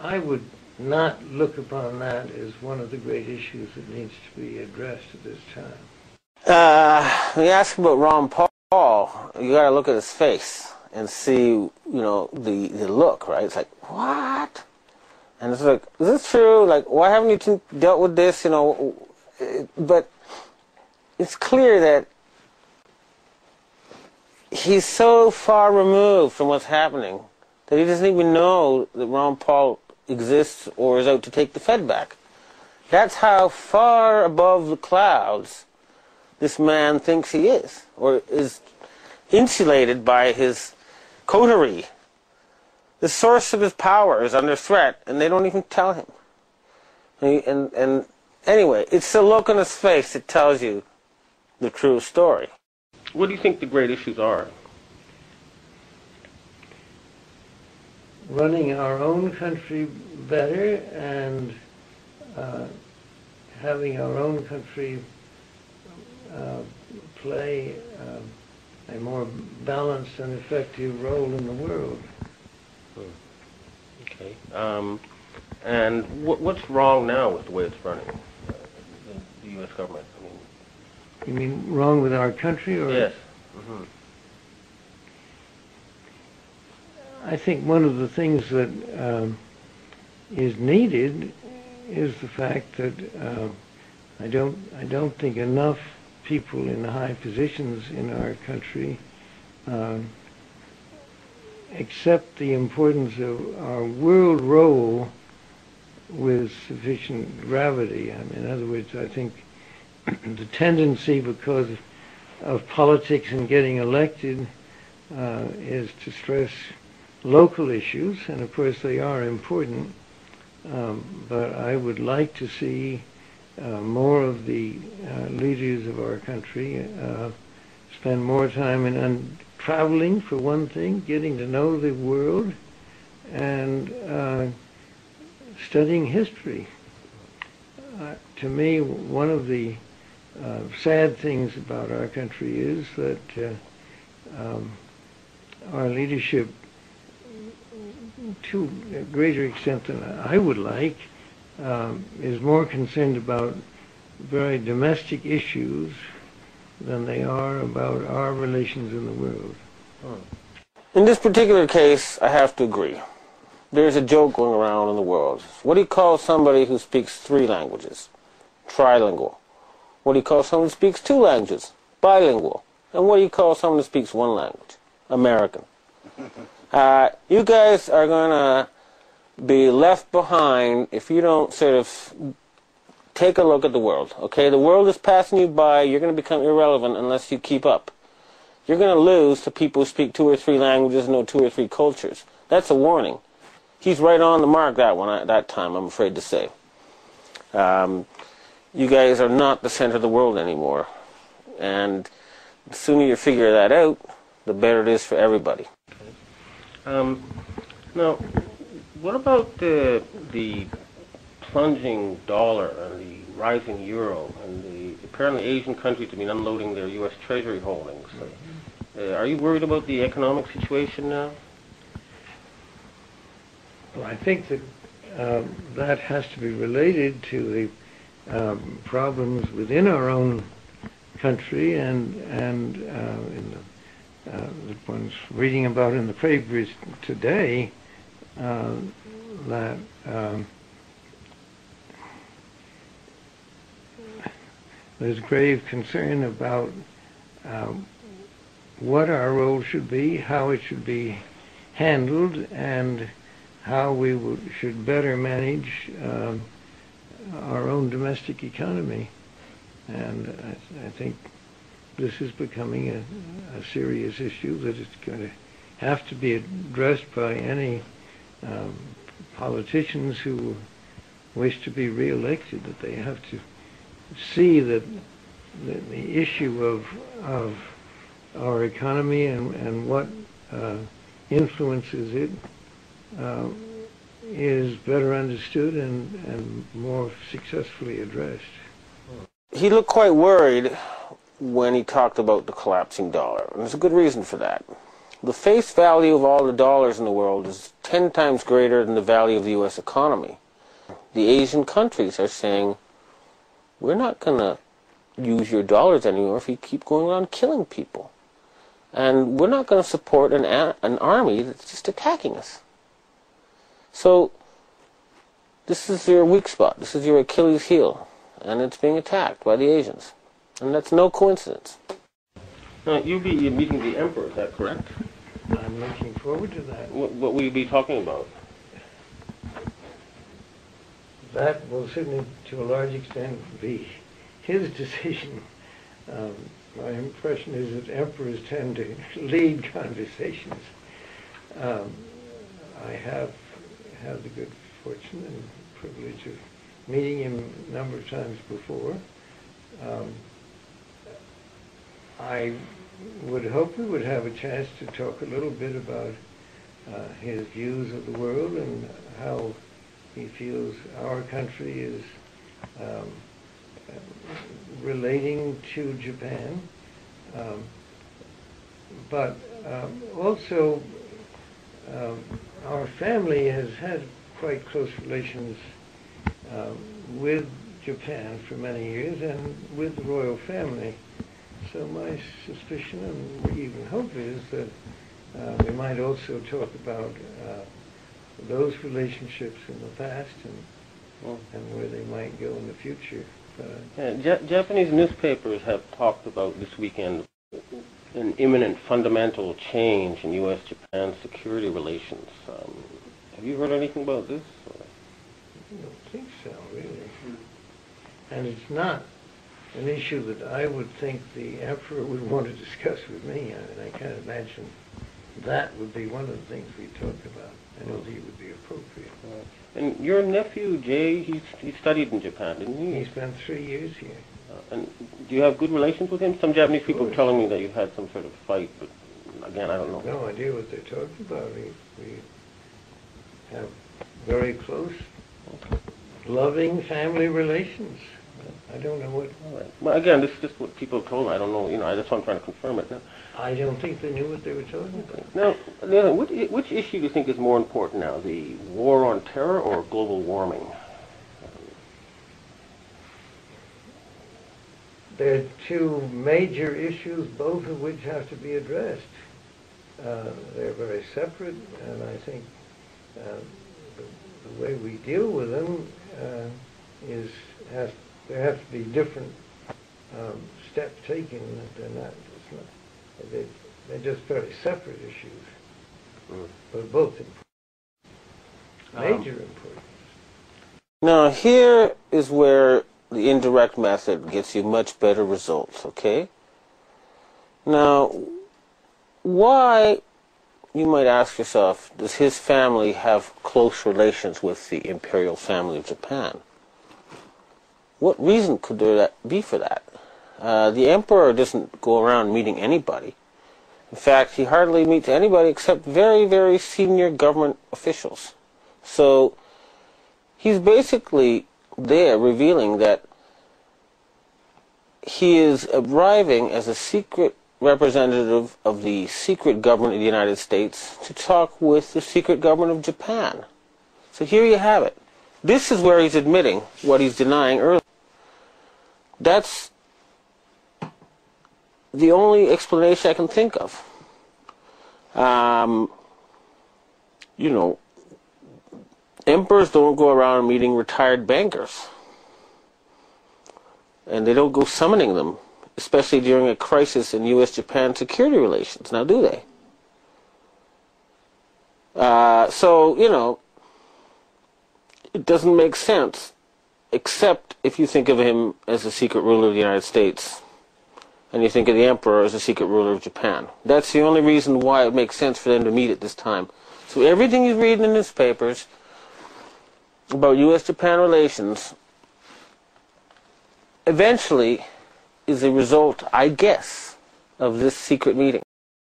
I would not look upon that as one of the great issues that needs to be addressed at this time. When you ask about Ron Paul, you got to look at his face and see, you know, the look, right? It's like, what? And it's like, is this true? Like, why haven't you dealt with this? You know, but it's clear that he's so far removed from what's happening that he doesn't even know that Ron Paul exists or is out to take the Fed back. That's how far above the clouds this man thinks he is, or is insulated by his coterie. The source of his power is under threat, and they don't even tell him. And anyway, it's the look on his face that tells you the true story. What do you think the great issues are? Running our own country better and having our own country play a more balanced and effective role in the world. Okay. And what's wrong now with the way it's running, the U.S. government? I mean, you mean wrong with our country, or? Yes. Mm-hmm. I think one of the things that is needed is the fact that I don't think enough people in high positions in our country accept the importance of our world role with sufficient gravity. I mean, in other words, I think the tendency, because of politics and getting elected, is to stress local issues, and of course they are important, but I would like to see more of the leaders of our country spend more time in traveling, for one thing, getting to know the world, and studying history. To me, one of the sad things about our country is that our leadership, to a greater extent than I would like, is more concerned about very domestic issues than they are about our relations in the world. In this particular case, I have to agree. There's a joke going around in the world. What do you call somebody who speaks 3 languages? Trilingual. What do you call someone who speaks 2 languages? Bilingual. And what do you call someone who speaks 1 language? American. You guys are going to be left behind if you don't sort of take a look at the world, okay? The world is passing you by. You're going to become irrelevant unless you keep up. You're going to lose to people who speak 2 or 3 languages and know 2 or 3 cultures. That's a warning. He's right on the mark that time, I'm afraid to say. You guys are not the center of the world anymore. And the sooner you figure that out, the better it is for everybody. Now, what about the plunging dollar and the rising euro, and apparently Asian countries have been unloading their U.S. Treasury holdings? Are you worried about the economic situation now? Well, I think that that has to be related to the problems within our own country, and in the ones reading about in the papers today, that there's grave concern about what our role should be, how it should be handled, and how we should better manage our own domestic economy. And I think this is becoming a serious issue that is going to have to be addressed by any politicians who wish to be re-elected, that they have to see that the issue of our economy and what influences it is better understood and more successfully addressed. He looked quite worried when he talked about the collapsing dollar, and there's a good reason for that. the face value of all the dollars in the world is 10 times greater than the value of the U.S. economy. The Asian countries are saying, we're not going to use your dollars anymore if you keep going around killing people. And we're not going to support an army that's just attacking us. So this is your weak spot. This is your Achilles heel. And it's being attacked by the Asians. And that's no coincidence. Now, you'll be meeting the emperor, is that correct? I'm looking forward to that. What will you be talking about? That will certainly, to a large extent, be his decision. My impression is that emperors tend to lead conversations. I have had the good fortune and privilege of meeting him a number of times before. I would hope we would have a chance to talk a little bit about his views of the world and how he feels our country is relating to Japan. But also, our family has had quite close relations with Japan for many years and with the royal family. So my suspicion and even hope is that we might also talk about those relationships in the past and where they might go in the future. Japanese newspapers have talked about this weekend an imminent fundamental change in U.S.-Japan security relations. Have you heard anything about this? I don't think so, really. And it's not an issue that I would think the emperor would want to discuss with me. I mean, I can't imagine that would be one of the things we talked about. I don't think it would be appropriate. And your nephew, Jay, he studied in Japan, didn't he? He spent 3 years here. And do you have good relations with him? Some Japanese people are telling me that you've had some sort of fight, but again, I don't know. No idea what they're talking about. We have very close, loving family relations. I don't know what. All right. Well, again, this is just what people have told me. I don't know. That's why I'm trying to confirm it now. I don't think they knew what they were talking about. Now, which issue do you think is more important now, the war on terror or global warming? There are two major issues, both of which have to be addressed. They're very separate, and I think the way we deal with them there have to be different steps taken. They're just very separate issues, but both important, major importance. Now, here is where the indirect method gets you much better results, okay? Now, why, you might ask yourself, does his family have close relations with the imperial family of Japan? What reason could there be for that? The emperor doesn't go around meeting anybody. In fact, he hardly meets anybody except very, very senior government officials. So he's basically there revealing that he is arriving as a secret representative of the secret government of the United States to talk with the secret government of Japan. So here you have it. This is where he's admitting what he's denying earlier. That's the only explanation I can think of. Emperors don't go around meeting retired bankers. And they don't go summoning them, especially during a crisis in U.S.-Japan security relations. Now, do they? It doesn't make sense, except if you think of him as a secret ruler of the United States, and you think of the emperor as a secret ruler of Japan. That's the only reason why it makes sense for them to meet at this time. So everything you read in the newspapers about U.S.-Japan relations eventually is a result, I guess, of this secret meeting.